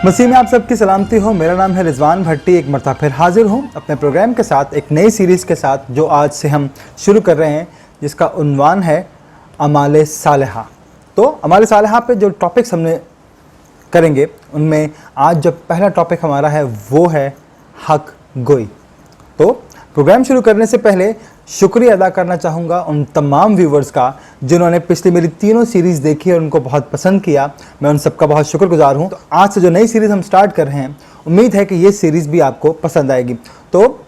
मसीह में आप सबकी सलामती हो। मेरा नाम है रिजवान भट्टी। एक मरतबा फिर हाजिर हूँ अपने प्रोग्राम के साथ, एक नई सीरीज़ के साथ जो आज से हम शुरू कर रहे हैं, जिसका उन्वान है अमाले सालेहा। तो अमाले सालेहा पे जो टॉपिक्स हमने करेंगे, उनमें आज जो पहला टॉपिक हमारा है वो है हक गोई। तो प्रोग्राम शुरू करने से पहले शुक्रिया अदा करना चाहूँगा उन तमाम व्यूवर्स का जिन्होंने पिछली मेरी तीनों सीरीज़ देखी और उनको बहुत पसंद किया। मैं उन सबका बहुत शुक्रगुजार हूँ। तो आज से जो नई सीरीज़ हम स्टार्ट कर रहे हैं, उम्मीद है कि ये सीरीज़ भी आपको पसंद आएगी। तो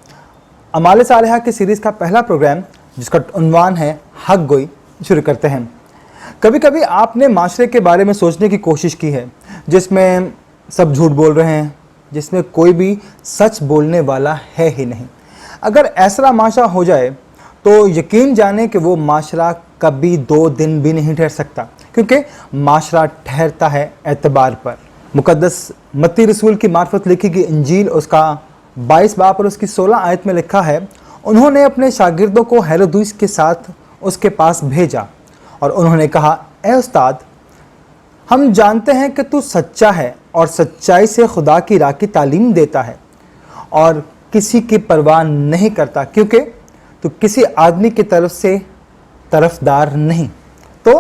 अमाले सालेहा की सीरीज़ का पहला प्रोग्राम, जिसका उन्वान है हक गोई, शुरू करते हैं। कभी कभी आपने माशरे के बारे में सोचने की कोशिश की है जिसमें सब झूठ बोल रहे हैं, जिसमें कोई भी सच बोलने वाला है ही नहीं। अगर ऐसा माशरा हो जाए तो यकीन जाने कि वो माशरा कभी 2 दिन भी नहीं ठहर सकता, क्योंकि माशरा ठहरता है एतबार पर। मुकद्दस मत्ती रसूल की मार्फत लिखी गई इंजील, उसका 22 बाब और उसकी 16 आयत में लिखा है, उन्होंने अपने शागिर्दों को हेरोदेस के साथ उसके पास भेजा और उन्होंने कहा, ए उस्ताद, हम जानते हैं कि तू सच्चा है और सच्चाई से खुदा की राह की तालीम देता है और किसी की परवाह नहीं करता, क्योंकि तो किसी आदमी की तरफ से तरफदार नहीं। तो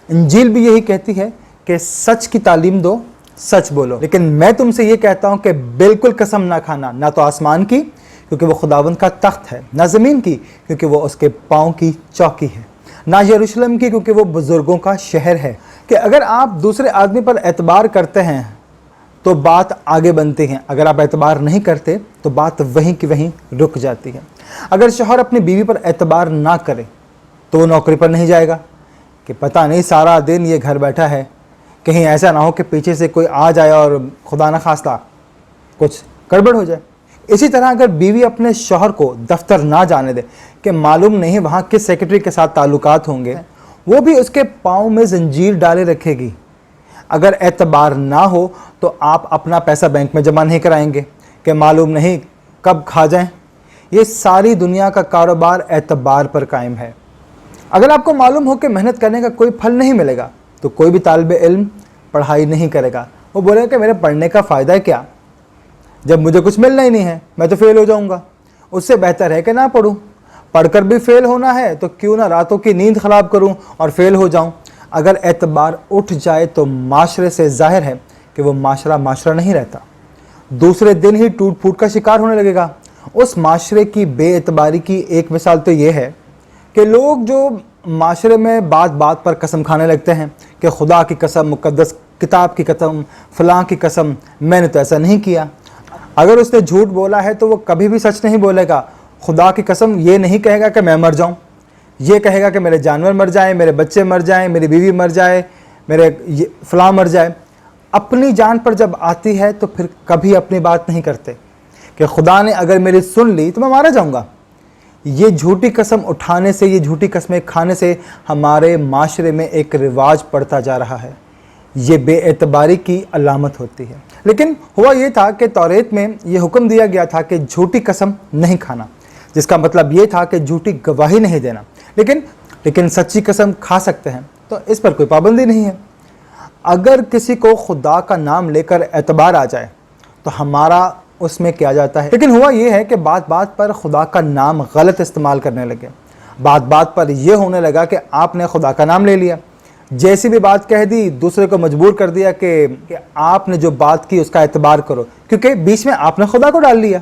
इंजील भी यही कहती है कि सच की तालीम दो, सच बोलो। लेकिन मैं तुमसे ये कहता हूँ कि बिल्कुल कसम ना खाना, ना तो आसमान की क्योंकि वो खुदावंद का तख्त है, ना ज़मीन की क्योंकि वो उसके पाँव की चौकी है, ना यरूशलेम की क्योंकि वो बुज़ुर्गों का शहर है। कि अगर आप दूसरे आदमी पर एतबार करते हैं तो बात आगे बनती है, अगर आप एतबार नहीं करते तो बात वहीं की वहीं रुक जाती है। अगर शौहर अपनी बीवी पर एतबार ना करे तो वो नौकरी पर नहीं जाएगा कि पता नहीं सारा दिन ये घर बैठा है, कहीं ऐसा ना हो कि पीछे से कोई आ जाए और खुदा न खास्ता कुछ गड़बड़ हो जाए। इसी तरह अगर बीवी अपने शौहर को दफ्तर ना जाने दे कि मालूम नहीं वहाँ किस सेक्रेटरी के साथ ताल्लुकात होंगे, वो भी उसके पाँव में जंजीर डाले रखेगी। अगर एतबार ना हो तो आप अपना पैसा बैंक में जमा नहीं कराएंगे कि मालूम नहीं कब खा जाएं। ये सारी दुनिया का कारोबार एतबार पर कायम है। अगर आपको मालूम हो कि मेहनत करने का कोई फल नहीं मिलेगा तो कोई भी तालिबे इल्म पढ़ाई नहीं करेगा। वो बोलेगा कि मेरे पढ़ने का फ़ायदा है क्या, जब मुझे कुछ मिलना ही नहीं है, मैं तो फेल हो जाऊँगा। उससे बेहतर है कि ना पढ़ूँ, पढ़कर भी फेल होना है तो क्यों ना रातों की नींद ख़राब करूँ और फेल हो जाऊँ। अगर एतबार उठ जाए तो माशरे से जाहिर है कि वो माशरा नहीं रहता, दूसरे दिन ही टूट फूट का शिकार होने लगेगा। उस माशरे की बेएतबारी की एक मिसाल तो ये है कि लोग जो माशरे में बात बात पर कसम खाने लगते हैं कि खुदा की कसम, मुकद्दस किताब की कसम, फ़लाँ की कसम, मैंने तो ऐसा नहीं किया। अगर उसने झूठ बोला है तो वो कभी भी सच नहीं बोलेगा। खुदा की कसम ये नहीं कहेगा कि मैं मर जाऊँ, ये कहेगा कि मेरे जानवर मर जाएं, मेरे बच्चे मर जाएं, मेरी बीवी मर जाए, मेरे फ़लाँ मर जाए। अपनी जान पर जब आती है तो फिर कभी अपनी बात नहीं करते कि खुदा ने अगर मेरी सुन ली तो मैं मारा जाऊंगा। ये झूठी कसम उठाने से, ये झूठी कस्में खाने से हमारे माशरे में एक रिवाज पड़ता जा रहा है। ये बेएतबारी की अलामत होती है। लेकिन हुआ ये था कि तौरेत में ये हुक्म दिया गया था कि झूठी कसम नहीं खाना, जिसका मतलब ये था कि झूठी गवाही नहीं देना। लेकिन सच्ची कसम खा सकते हैं, तो इस पर कोई पाबंदी नहीं है। अगर किसी को खुदा का नाम लेकर एतबार आ जाए तो हमारा उसमें क्या जाता है। लेकिन हुआ ये है कि बात बात पर खुदा का नाम गलत इस्तेमाल करने लगे। बात बात पर यह होने लगा कि आपने खुदा का नाम ले लिया, जैसी भी बात कह दी दूसरे को मजबूर कर दिया कि आपने जो बात की उसका एतबार करो, क्योंकि बीच में आपने खुदा को डाल लिया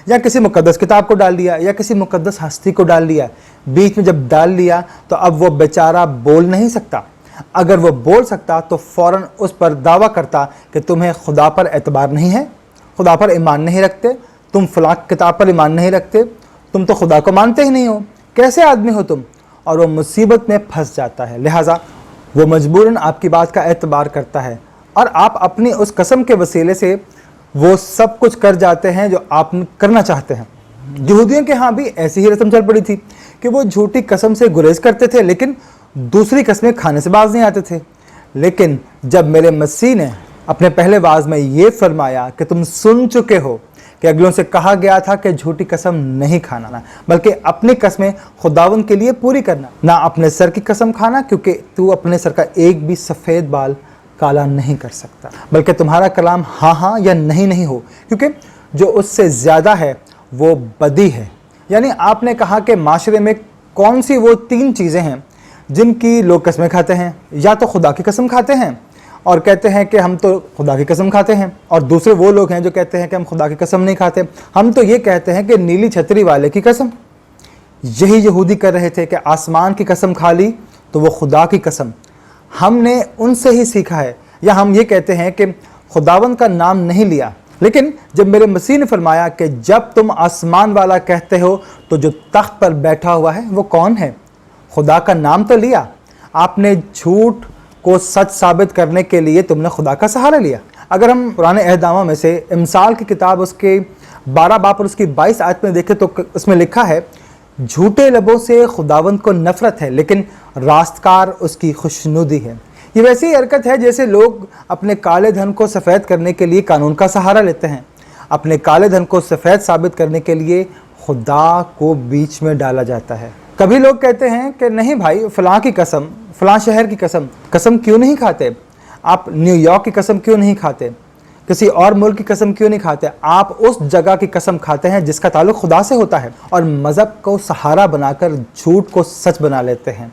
या किसी मुकद्दस किताब को डाल लिया या किसी मुकद्दस हस्ती को डाल लिया। बीच में जब डाल लिया तो अब वो बेचारा बोल नहीं सकता। अगर वो बोल सकता तो फ़ौरन उस पर दावा करता कि तुम्हें खुदा पर एतबार नहीं है, खुदा पर ईमान नहीं रखते, तुम फ़लाँ किताब पर ईमान नहीं रखते, तुम तो खुदा को मानते ही नहीं हो, कैसे आदमी हो तुम। और वो मुसीबत में फंस जाता है। लिहाजा वो मजबूरन आपकी बात का एतबार करता है और आप अपनी उस कसम के वसीले से वो सब कुछ कर जाते हैं जो आप करना चाहते हैं। यहूदियों के यहाँ भी ऐसी ही रस्म चल पड़ी थी कि वो झूठी कसम से गुरेज करते थे, लेकिन दूसरी कस्में खाने से बाज नहीं आते थे। लेकिन जब मेरे मसीह ने अपने पहले वाज में ये फरमाया कि तुम सुन चुके हो कि अगलों से कहा गया था कि झूठी कसम नहीं खाना, बल्कि अपनी कस्में खुदावंद के लिए पूरी करना, ना अपने सर की कसम खाना, क्योंकि तू अपने सर का एक भी सफ़ेद बाल काला नहीं कर सकता, बल्कि तुम्हारा कलाम हाँ हाँ या नहीं नहीं हो, क्योंकि जो उससे ज़्यादा है वो बदी है। यानी आपने कहा कि माशरे में कौन सी वो 3 चीज़ें हैं जिनकी लोग कसमें खाते हैं, या तो खुदा की कसम खाते हैं और कहते हैं कि हम तो खुदा की कसम खाते हैं, और दूसरे वो लोग हैं जो कहते हैं कि हम खुदा की कसम नहीं खाते, हम तो ये कहते हैं कि नीली छतरी वाले की कसम। यही यहूदी कर रहे थे कि आसमान की कसम खा ली तो वो खुदा की कसम। हमने उनसे ही सीखा है, या हम ये कहते हैं कि खुदावंद का नाम नहीं लिया। लेकिन जब मेरे मसीह ने फरमाया कि जब तुम आसमान वाला कहते हो तो जो तख्त पर बैठा हुआ है वो कौन है? खुदा का नाम तो लिया, आपने झूठ को सच साबित करने के लिए तुमने खुदा का सहारा लिया। अगर हम पुराने अहदनामा में से इमसाल की किताब उसके 12 बाब और उसकी 22 आयत में देखें तो उसमें लिखा है, झूठे लबों से खुदावंद को नफरत है लेकिन रास्तकार उसकी खुशनुदी है। ये वैसी ही हरकत है जैसे लोग अपने काले धन को सफ़ेद करने के लिए कानून का सहारा लेते हैं। अपने काले धन को सफ़ेद साबित करने के लिए खुदा को बीच में डाला जाता है। कभी लोग कहते हैं कि नहीं भाई, फ़लाँ की कसम, फ़लाँ शहर की कसम क्यों नहीं खाते? आप न्यूयॉर्क की कसम क्यों नहीं खाते? किसी और मुल्क की कसम क्यों नहीं खाते? आप उस जगह की कसम खाते हैं जिसका ताल्लुक़ खुदा से होता है, और मज़हब को सहारा बनाकर झूठ को सच बना लेते हैं,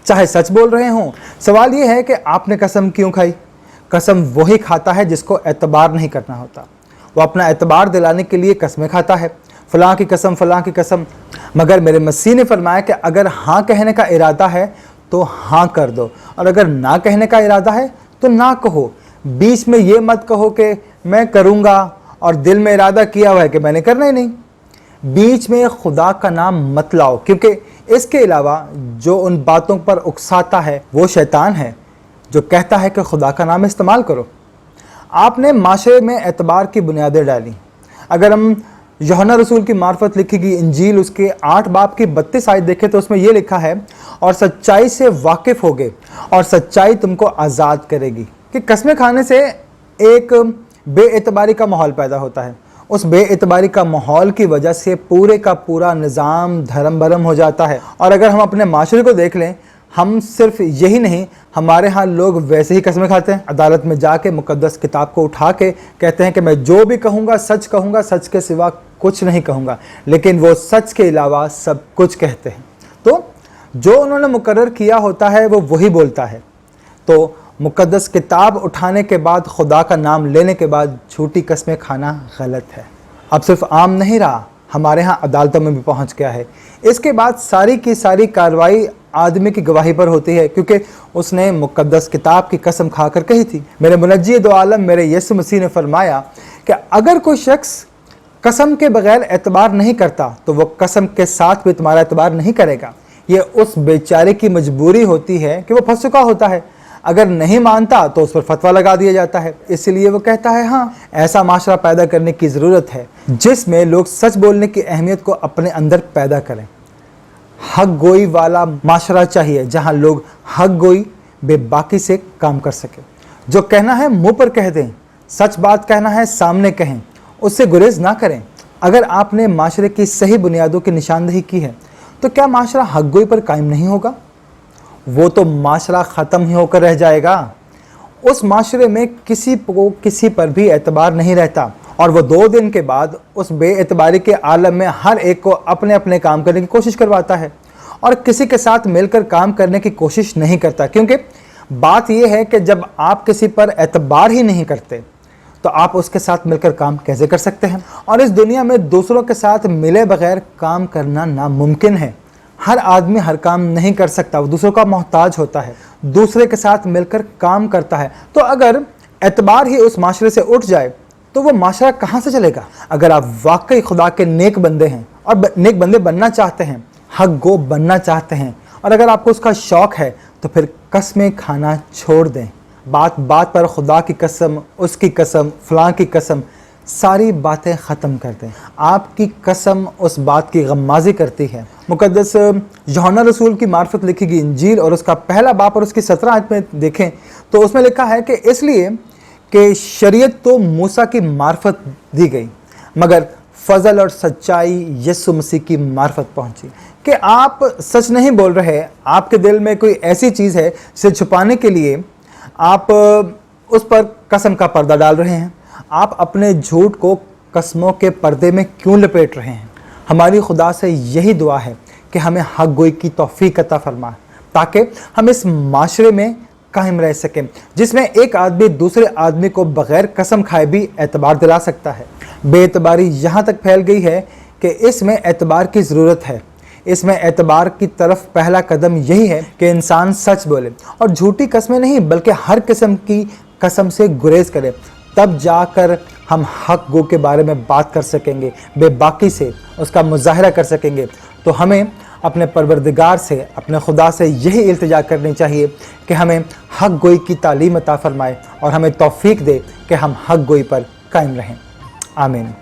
चाहे सच बोल रहे हों। सवाल ये है कि आपने कसम क्यों खाई? कसम वही खाता है जिसको एतबार नहीं करना होता। वो अपना एतबार दिलाने के लिए कसमें खाता है, फ़लाँ की कसम, फ़लाँ की कसम। मगर मेरे मसीह ने फरमाया कि अगर हाँ कहने का इरादा है तो हाँ कर दो, और अगर ना कहने का इरादा है तो ना कहो। बीच में ये मत कहो कि मैं करूँगा और दिल में इरादा किया हुआ है कि मैंने करना ही नहीं। बीच में खुदा का नाम मत लाओ, क्योंकि इसके अलावा जो उन बातों पर उकसाता है वो शैतान है जो कहता है कि खुदा का नाम इस्तेमाल करो। आपने माशरे में एतबार की बुनियादें डाली। अगर हम यूहन्ना रसूल की मार्फत लिखी गई इंजील उसके 8 बाब की 32 आयत देखें तो उसमें ये लिखा है, और सच्चाई से वाकिफ़ होगे और सच्चाई तुमको आज़ाद करेगी। कि कसमें खाने से एक बेएतबारी का माहौल पैदा होता है। उस बेएतबारी का माहौल की वजह से पूरे का पूरा निज़ाम धर्म भरम हो जाता है। और अगर हम अपने माशरे को देख लें, हम सिर्फ यही नहीं, हमारे यहाँ लोग वैसे ही कसमें खाते हैं। अदालत में जाके मुकद्दस किताब को उठा के कहते हैं कि मैं जो भी कहूँगा, सच के सिवा कुछ नहीं कहूँगा, लेकिन वो सच के अलावा सब कुछ कहते हैं। तो जो उन्होंने मुकर्रर किया होता है वो वही बोलता है। तो मुकद्दस किताब उठाने के बाद, खुदा का नाम लेने के बाद झूठी कसमें खाना गलत है। अब सिर्फ आम नहीं रहा, हमारे यहाँ अदालतों में भी पहुँच गया है। इसके बाद सारी की सारी कार्रवाई आदमी की गवाही पर होती है, क्योंकि उसने मुकद्दस किताब की कसम खाकर कही थी। मेरे मुनज्जी दो आलम मेरे यीशु मसीह ने फरमाया कि अगर कोई शख्स कसम के बगैर एतबार नहीं करता तो वो कसम के साथ भी तुम्हारा एतबार नहीं करेगा। ये उस बेचारे की मजबूरी होती है कि वो फंस चुका होता है। अगर नहीं मानता तो उस पर फतवा लगा दिया जाता है। इसलिए वो कहता है हाँ, ऐसा माशरा पैदा करने की ज़रूरत है जिसमें लोग सच बोलने की अहमियत को अपने अंदर पैदा करें। हक गोई वाला माशरा चाहिए जहाँ लोग हक गोई बेबाकी से काम कर सके। जो कहना है मुंह पर कह दें, सच बात कहना है सामने कहें, उससे गुरेज ना करें। अगर आपने माशरे की सही बुनियादों की निशानदही की है तो क्या माशरा हक गोई पर कायम नहीं होगा? वो तो माशरा ख़त्म ही होकर रह जाएगा। उस माशरे में किसी को किसी पर भी एतबार नहीं रहता, और वो 2 दिन के बाद उस बेएतबारी के आलम में हर एक को अपने अपने काम करने की कोशिश करवाता है और किसी के साथ मिलकर काम करने की कोशिश नहीं करता। क्योंकि बात यह है कि जब आप किसी पर एतबार ही नहीं करते तो आप उसके साथ मिलकर काम कैसे कर सकते हैं? और इस दुनिया में दूसरों के साथ मिले बगैर काम करना नामुमकिन है। हर आदमी हर काम नहीं कर सकता, वो दूसरों का मोहताज होता है, दूसरे के साथ मिलकर काम करता है। तो अगर एतबार ही उस माशरे से उठ जाए तो वो माशरा कहाँ से चलेगा? अगर आप वाकई खुदा के नेक बंदे हैं और नेक बंदे बनना चाहते हैं, हक गो बनना चाहते हैं, और अगर आपको उसका शौक़ है तो फिर कसमें खाना छोड़ दें। बात बात पर खुदा की कसम, उसकी कसम, फ़लाँ की कसम, सारी बातें ख़त्म कर दें। आपकी कसम उस बात की गम्माज़ी करती है। मुकद्दस यूहन्ना रसूल की मार्फत लिखी गई इंजील और उसका 1 बाब और उसकी 17 आयत में देखें तो उसमें लिखा है कि इसलिए कि शरीयत तो मूसा की मार्फत दी गई, मगर फ़ज़ल और सच्चाई यीशु मसीह की मार्फत पहुंची। कि आप सच नहीं बोल रहे, आपके दिल में कोई ऐसी चीज़ है जिसे छुपाने के लिए आप उस पर कसम का पर्दा डाल रहे हैं? आप अपने झूठ को कसमों के पर्दे में क्यों लपेट रहे हैं? हमारी खुदा से यही दुआ है कि हमें हक गोई की तौफीक अता फरमाए, ताकि हम इस माशरे में कायम रह सकें जिसमें एक आदमी दूसरे आदमी को बग़ैर कसम खाए भी एतबार दिला सकता है। बेएतबारी यहाँ तक फैल गई है कि इसमें एतबार की ज़रूरत है। इसमें एतबार की तरफ पहला कदम यही है कि इंसान सच बोले और झूठी कस्में नहीं बल्कि हर किस्म की कसम से गुरेज करे। तब जाकर हम हक गो के बारे में बात कर सकेंगे, बेबाकी से उसका मुजाहरा कर सकेंगे। तो हमें अपने परवरदिगार से, अपने खुदा से यही इल्तिजा करनी चाहिए कि हमें हक गोई की तालीम अता फरमाए और हमें तौफीक दे कि हम हक गोई पर कायम रहें। आमीन।